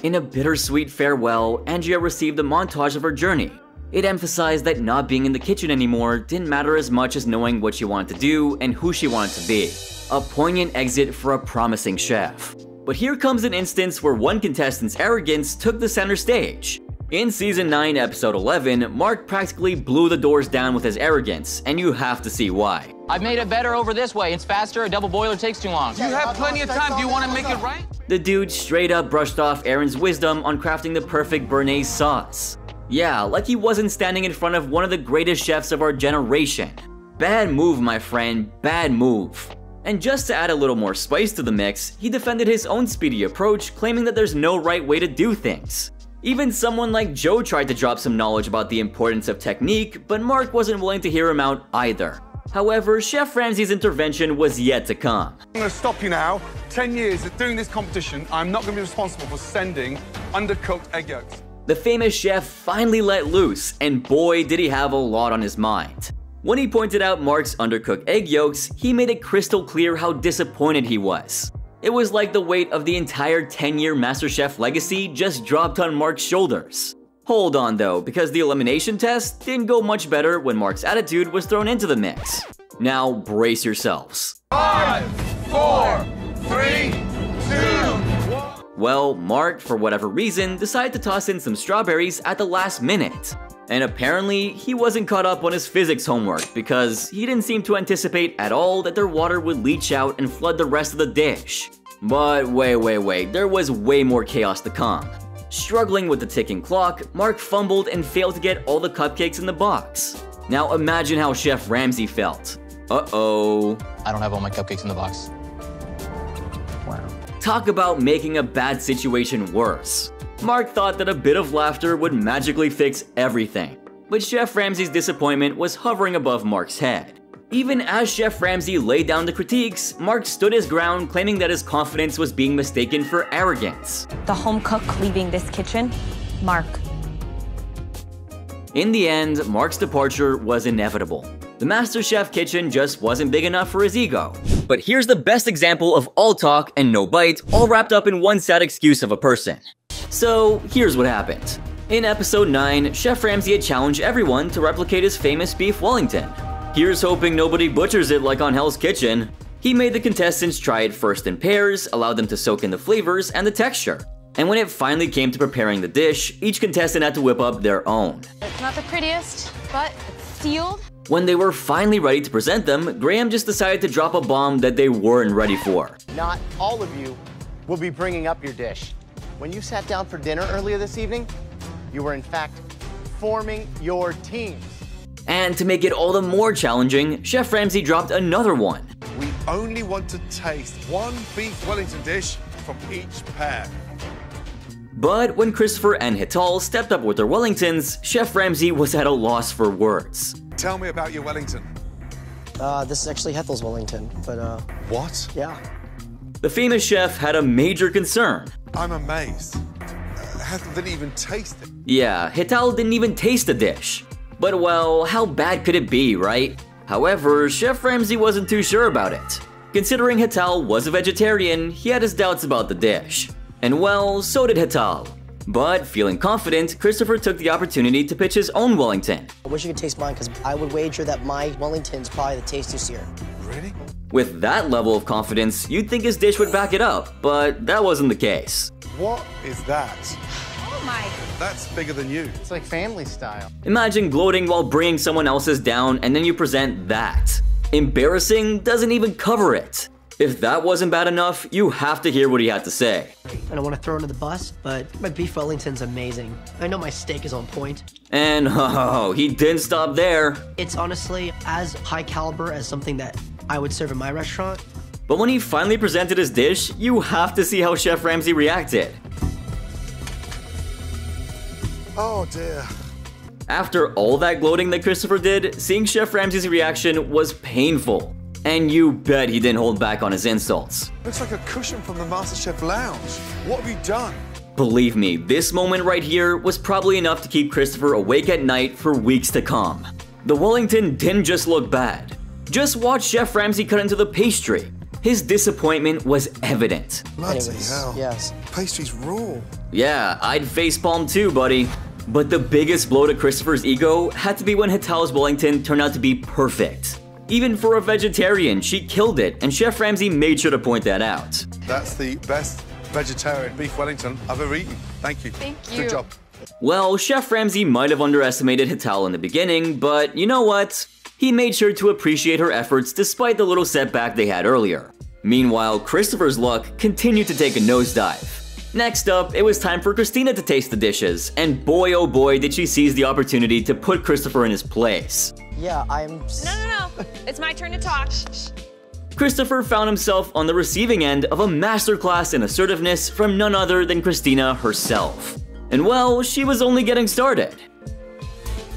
In a bittersweet farewell, Andrea received a montage of her journey. It emphasized that not being in the kitchen anymore didn't matter as much as knowing what she wanted to do and who she wanted to be. A poignant exit for a promising chef. But here comes an instance where one contestant's arrogance took the center stage. In Season 9, Episode 11, Mark practically blew the doors down with his arrogance, and you have to see why. I've made it better over this way. It's faster, a double boiler takes too long. You have plenty of time. Do you want to make it right? The dude straight up brushed off Aaron's wisdom on crafting the perfect béarnaise sauce. Yeah, like he wasn't standing in front of one of the greatest chefs of our generation. Bad move, my friend, bad move. And just to add a little more spice to the mix, he defended his own speedy approach, claiming that there's no right way to do things. Even someone like Joe tried to drop some knowledge about the importance of technique, but Mark wasn't willing to hear him out either. However, Chef Ramsay's intervention was yet to come. I'm going to stop you now. 10 years of doing this competition, I'm not going to be responsible for sending undercooked egg yolks. The famous chef finally let loose, and boy did he have a lot on his mind. When he pointed out Mark's undercooked egg yolks, he made it crystal clear how disappointed he was. It was like the weight of the entire 10-year MasterChef legacy just dropped on Mark's shoulders. Hold on though, because the elimination test didn't go much better when Mark's attitude was thrown into the mix. Now brace yourselves. 5, 4, 3, 2, 1. Well, Mark, for whatever reason, decided to toss in some strawberries at the last minute. And apparently, he wasn't caught up on his physics homework because he didn't seem to anticipate at all that their water would leach out and flood the rest of the dish. But wait, there was way more chaos to come. Struggling with the ticking clock, Mark fumbled and failed to get all the cupcakes in the box. Now imagine how Chef Ramsay felt. Uh-oh. I don't have all my cupcakes in the box. Wow. Talk about making a bad situation worse. Mark thought that a bit of laughter would magically fix everything, but Chef Ramsay's disappointment was hovering above Mark's head. Even as Chef Ramsay laid down the critiques, Mark stood his ground, claiming that his confidence was being mistaken for arrogance. The home cook leaving this kitchen, Mark. In the end, Mark's departure was inevitable. The MasterChef kitchen just wasn't big enough for his ego. But here's the best example of all talk and no bite, all wrapped up in one sad excuse of a person. So, here's what happened. In episode 9, Chef Ramsay had challenged everyone to replicate his famous beef Wellington. Here's hoping nobody butchers it like on Hell's Kitchen. He made the contestants try it first in pairs, allowed them to soak in the flavors and the texture. And when it finally came to preparing the dish, each contestant had to whip up their own. It's not the prettiest, but it's sealed. When they were finally ready to present them, Graham just decided to drop a bomb that they weren't ready for. Not all of you will be bringing up your dish. When you sat down for dinner earlier this evening, you were in fact forming your teams. And to make it all the more challenging, Chef Ramsay dropped another one. We only want to taste one beef Wellington dish from each pair. But when Christopher and Hital stepped up with their Wellingtons, Chef Ramsay was at a loss for words. Tell me about your Wellington. This is actually Hethel's Wellington, but What? Yeah. The famous chef had a major concern. I'm amazed. Hethel didn't even taste it. Yeah, Hital didn't even taste the dish. But well, how bad could it be, right? However, Chef Ramsay wasn't too sure about it. Considering Hital was a vegetarian, he had his doubts about the dish. And well, so did Hital. But feeling confident, Christopher took the opportunity to pitch his own Wellington. I wish you could taste mine because I would wager that my Wellington's probably the tastiest here. Really? With that level of confidence, you'd think his dish would back it up, but that wasn't the case. What is that? Oh my. That's bigger than you. It's like family style. Imagine gloating while bringing someone else's down and then you present that. Embarrassing doesn't even cover it. If that wasn't bad enough, you have to hear what he had to say. I don't want to throw under the bus, but my beef Wellington's amazing. I know my steak is on point. And oh, he didn't stop there. It's honestly as high caliber as something that I would serve in my restaurant. But when he finally presented his dish, you have to see how Chef Ramsay reacted. Oh dear. After all that gloating that Christopher did, seeing Chef Ramsay's reaction was painful. And you bet he didn't hold back on his insults. Looks like a cushion from the MasterChef lounge. What have you done? Believe me, this moment right here was probably enough to keep Christopher awake at night for weeks to come. The Wellington didn't just look bad. Just watch Chef Ramsay cut into the pastry. His disappointment was evident. Bloody hell. Yes. Pastry's raw. Yeah, I'd facepalm too, buddy. But the biggest blow to Christopher's ego had to be when Hital's Wellington turned out to be perfect. Even for a vegetarian, she killed it, and Chef Ramsay made sure to point that out. That's the best vegetarian beef Wellington I've ever eaten. Thank you. Thank you. Good job. Well, Chef Ramsay might have underestimated Hital in the beginning, but you know what? He made sure to appreciate her efforts despite the little setback they had earlier. Meanwhile, Christopher's luck continued to take a nosedive. Next up, it was time for Christina to taste the dishes, and boy oh boy did she seize the opportunity to put Christopher in his place. Yeah, I'm... No. It's my turn to talk. Christopher found himself on the receiving end of a masterclass in assertiveness from none other than Christina herself. And well, she was only getting started.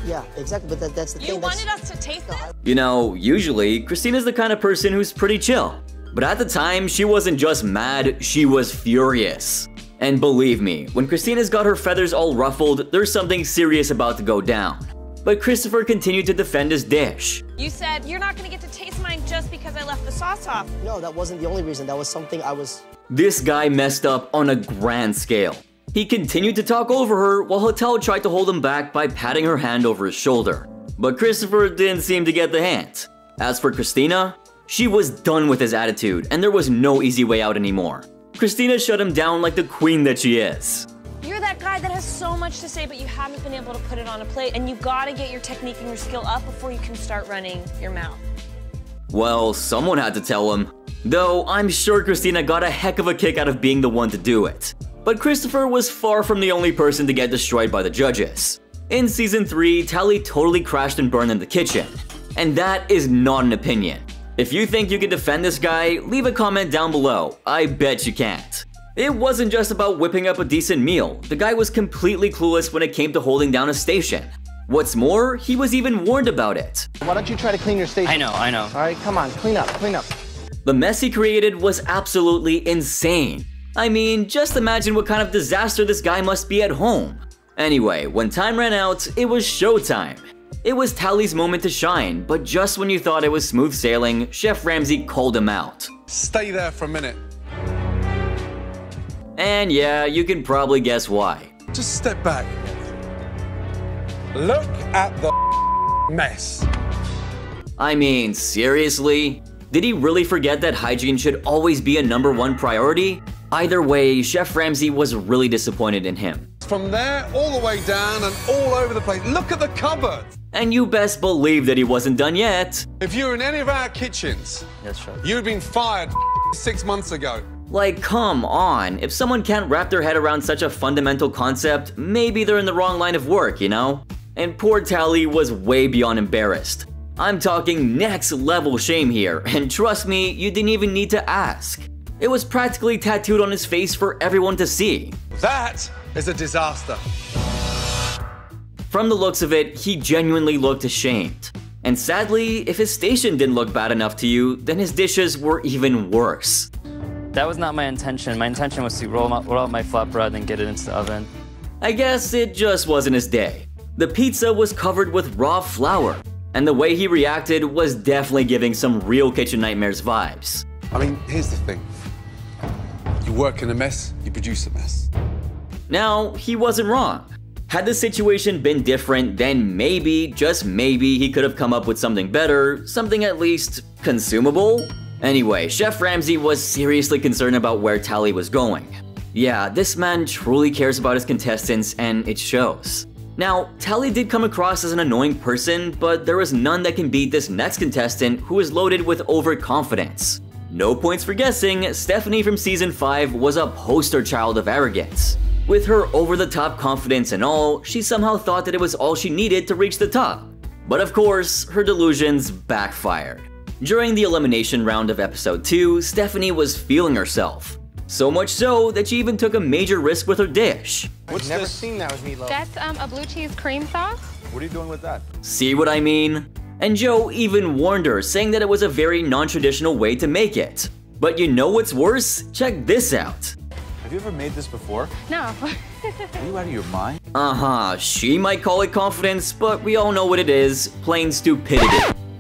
Yeah, exactly, but that's the thing. You wanted us to taste this? You know, usually, Christina's the kind of person who's pretty chill. But at the time, she wasn't just mad, she was furious. And believe me, when Christina's got her feathers all ruffled, there's something serious about to go down. But Christopher continued to defend his dish. You said you're not gonna get to taste mine just because I left the sauce off. No, that wasn't the only reason. That was something I was... This guy messed up on a grand scale. He continued to talk over her while Hital tried to hold him back by patting her hand over his shoulder. But Christopher didn't seem to get the hint. As for Christina, she was done with his attitude and there was no easy way out anymore. Christina shut him down like the queen that she is. You're that that guy that has so much to say, but you haven't been able to put it on a plate, and you gotta get your technique and your skill up before you can start running your mouth. Well, someone had to tell him. Though I'm sure Christina got a heck of a kick out of being the one to do it. But Christopher was far from the only person to get destroyed by the judges. In Season 3, Tally totally crashed and burned in the kitchen. And that is not an opinion. If you think you can defend this guy, leave a comment down below. I bet you can't. It wasn't just about whipping up a decent meal. The guy was completely clueless when it came to holding down a station. What's more, he was even warned about it. Why don't you try to clean your station? I know. All right, come on, clean up. The mess he created was absolutely insane. I mean, just imagine what kind of disaster this guy must be at home. Anyway, when time ran out, it was showtime. It was Tally's moment to shine, but just when you thought it was smooth sailing, Chef Ramsay called him out. Stay there for a minute. And yeah, you can probably guess why. Just step back. Look at the mess. I mean, seriously? Did he really forget that hygiene should always be a #1 priority? Either way, Chef Ramsay was really disappointed in him. From there, all the way down and all over the place. Look at the cupboard. And you best believe that he wasn't done yet. If you were in any of our kitchens, you'd been fired 6 months ago. Like, come on. If someone can't wrap their head around such a fundamental concept, maybe they're in the wrong line of work, you know? And poor Tally was way beyond embarrassed. I'm talking next level shame here, and trust me, you didn't even need to ask. It was practically tattooed on his face for everyone to see. That is a disaster. From the looks of it, he genuinely looked ashamed. And sadly, if his station didn't look bad enough to you, then his dishes were even worse. That was not my intention. My intention was to roll out my flatbread and get it into the oven. I guess it just wasn't his day. The pizza was covered with raw flour, and the way he reacted was definitely giving some real Kitchen Nightmares vibes. I mean, here's the thing. You work in a mess, you produce a mess. Now, he wasn't wrong. Had the situation been different, then maybe, just maybe, he could have come up with something better, something at least consumable? Anyway, Chef Ramsay was seriously concerned about where Tally was going. Yeah, this man truly cares about his contestants, and it shows. Now, Tally did come across as an annoying person, but there was none that can beat this next contestant who is loaded with overconfidence. No points for guessing, Stephanie from Season 5 was a poster child of arrogance. With her over-the-top confidence and all, she somehow thought that it was all she needed to reach the top. But of course, her delusions backfired. During the elimination round of Episode 2, Stephanie was feeling herself. So much so that she even took a major risk with her dish. I've never seen that with meatloaf. That's a blue cheese cream sauce. What are you doing with that? See what I mean? And Joe even warned her, saying that it was a very non-traditional way to make it. But you know what's worse? Check this out. Have you ever made this before? No. Are you out of your mind? She might call it confidence, but we all know what it is, plain stupidity.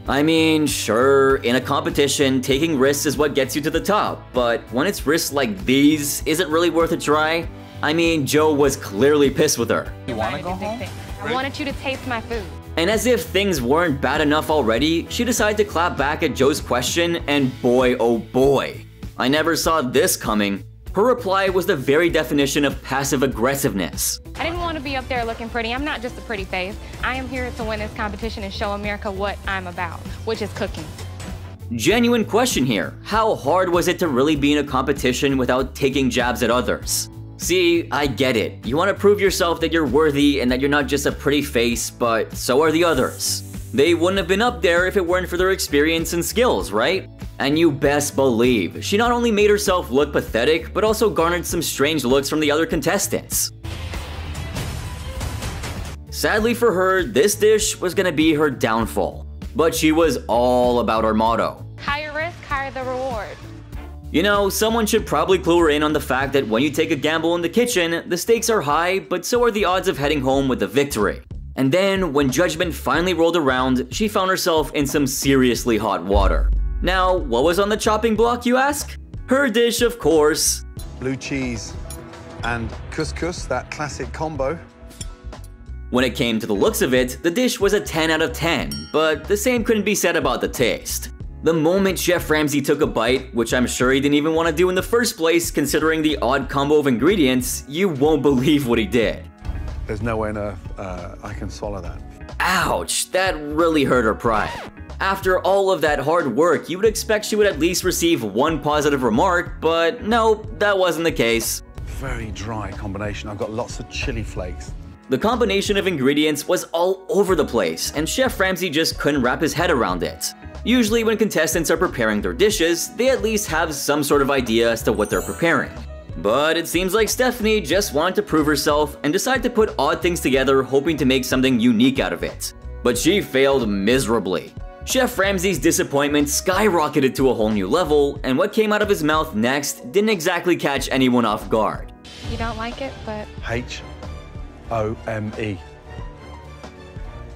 I mean, sure, in a competition, taking risks is what gets you to the top, but when it's risks like these, is it really worth a try? I mean, Joe was clearly pissed with her. You want to go home? I wanted you to taste my food. And as if things weren't bad enough already, she decided to clap back at Joe's question, and boy oh boy. I never saw this coming. Her reply was the very definition of passive aggressiveness. I didn't want to be up there looking pretty. I'm not just a pretty face. I am here to win this competition and show America what I'm about, which is cooking. Genuine question here. How hard was it to really be in a competition without taking jabs at others? See, I get it. You want to prove yourself that you're worthy and that you're not just a pretty face, but so are the others. They wouldn't have been up there if it weren't for their experience and skills, right? And you best believe, she not only made herself look pathetic, but also garnered some strange looks from the other contestants. Sadly for her, this dish was gonna be her downfall. But she was all about her motto. Higher risk, higher the reward. You know, someone should probably clue her in on the fact that when you take a gamble in the kitchen, the stakes are high, but so are the odds of heading home with a victory. And then, when judgment finally rolled around, she found herself in some seriously hot water. Now, what was on the chopping block, you ask? Her dish, of course. Blue cheese and couscous, that classic combo. When it came to the looks of it, the dish was a 10 out of 10, but the same couldn't be said about the taste. The moment Chef Ramsay took a bite, which I'm sure he didn't even want to do in the first place considering the odd combo of ingredients, you won't believe what he did. There's no way on earth I can swallow that. Ouch, that really hurt her pride. After all of that hard work, you would expect she would at least receive one positive remark, but no, that wasn't the case. Very dry combination. I've got lots of chili flakes. The combination of ingredients was all over the place, and Chef Ramsay just couldn't wrap his head around it. Usually when contestants are preparing their dishes, they at least have some sort of idea as to what they're preparing. But it seems like Stephanie just wanted to prove herself and decided to put odd things together hoping to make something unique out of it. But she failed miserably. Chef Ramsay's disappointment skyrocketed to a whole new level, and what came out of his mouth next didn't exactly catch anyone off guard. You don't like it, but... H-O-M-E.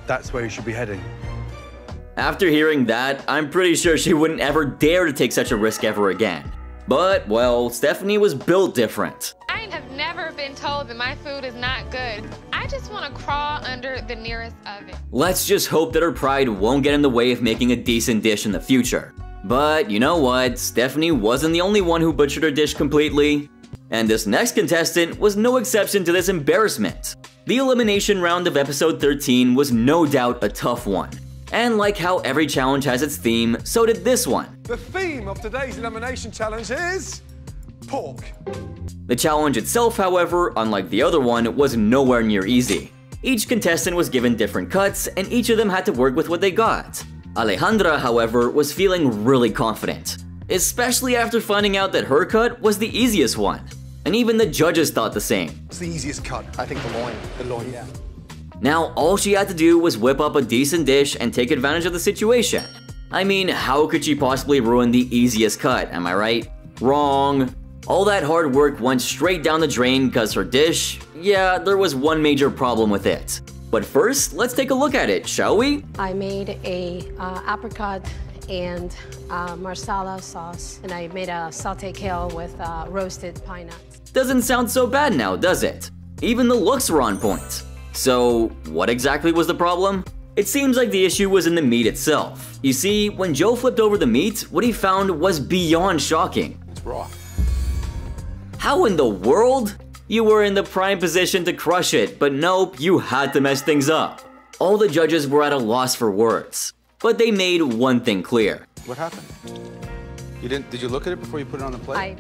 That's where you should be heading. After hearing that, I'm pretty sure she wouldn't ever dare to take such a risk ever again. But, well, Stephanie was built different. I have never been told that my food is not good. I just want to crawl under the nearest oven. Let's just hope that her pride won't get in the way of making a decent dish in the future. But you know what, Stephanie wasn't the only one who butchered her dish completely. And this next contestant was no exception to this embarrassment. The elimination round of episode 13 was no doubt a tough one. And like how every challenge has its theme, so did this one. The theme of today's elimination challenge is pork. The challenge itself, however, unlike the other one, was nowhere near easy. Each contestant was given different cuts, and each of them had to work with what they got. Alejandra, however, was feeling really confident, especially after finding out that her cut was the easiest one. And even the judges thought the same. It's the easiest cut. I think the loin. The loin, yeah. Now, all she had to do was whip up a decent dish and take advantage of the situation. I mean, how could she possibly ruin the easiest cut, am I right? Wrong. All that hard work went straight down the drain because her dish, yeah, there was one major problem with it. But first, let's take a look at it, shall we? I made a apricot and marsala sauce, and I made a sauté kale with roasted pine nuts. Doesn't sound so bad now, does it? Even the looks were on point. So, what exactly was the problem? It seems like the issue was in the meat itself. You see, when Joe flipped over the meat, what he found was beyond shocking. It's raw. How in the world? You were in the prime position to crush it, but nope, you had to mess things up. All the judges were at a loss for words. But they made one thing clear. What happened? Did you look at it before you put it on the plate?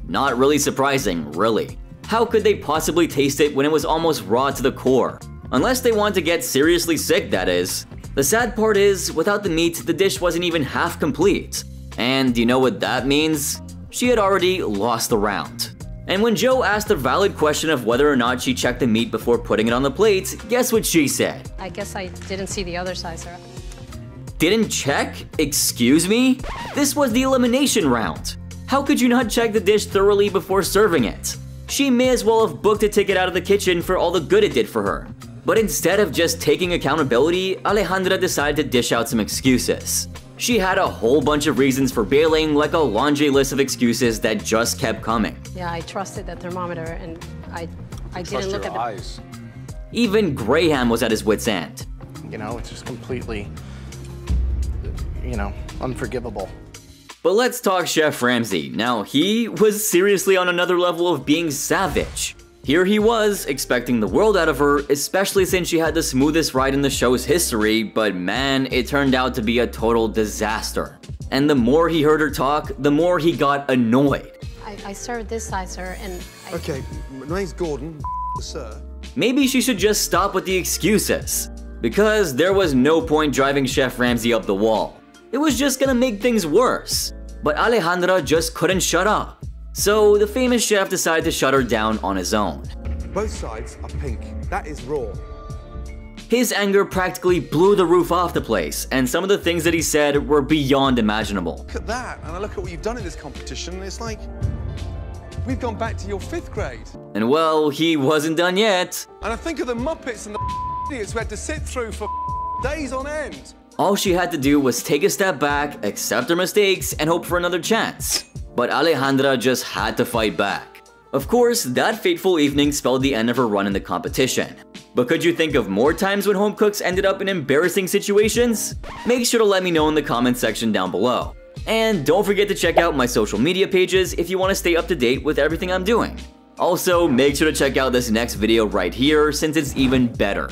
Not really surprising, really. How could they possibly taste it when it was almost raw to the core? Unless they wanted to get seriously sick, that is. The sad part is, without the meat, the dish wasn't even half complete. And you know what that means? She had already lost the round. And when Joe asked the valid question of whether or not she checked the meat before putting it on the plate, guess what she said? I guess I didn't see the other side, sir. Didn't check? Excuse me? This was the elimination round. How could you not check the dish thoroughly before serving it? She may as well have booked a ticket out of the kitchen for all the good it did for her. But instead of just taking accountability, Alejandra decided to dish out some excuses. She had a whole bunch of reasons for bailing, like a laundry list of excuses that just kept coming. Yeah, I trusted the thermometer, and I didn't look at the eyes. Even Graham was at his wit's end. You know, it's just completely, unforgivable. But let's talk Chef Ramsay. Now, he was seriously on another level of being savage. Here he was, expecting the world out of her, especially since she had the smoothest ride in the show's history, but man, it turned out to be a total disaster. And the more he heard her talk, the more he got annoyed. I served this side, sir, and Okay, my name's Gordon, sir. Maybe she should just stop with the excuses. Because there was no point driving Chef Ramsay up the wall. It was just gonna make things worse. But Alejandra just couldn't shut up. So the famous chef decided to shut her down on his own. Both sides are pink. That is raw. His anger practically blew the roof off the place, and some of the things that he said were beyond imaginable. Look at that, and I look at what you've done in this competition, and it's like, we've gone back to your 5th grade. And well, he wasn't done yet. And I think of the Muppets and the idiots we had to sit through for days on end. All she had to do was take a step back, accept her mistakes, and hope for another chance. But Alejandra just had to fight back. Of course, that fateful evening spelled the end of her run in the competition. But could you think of more times when home cooks ended up in embarrassing situations? Make sure to let me know in the comment section down below. And don't forget to check out my social media pages if you want to stay up to date with everything I'm doing. Also, make sure to check out this next video right here since it's even better.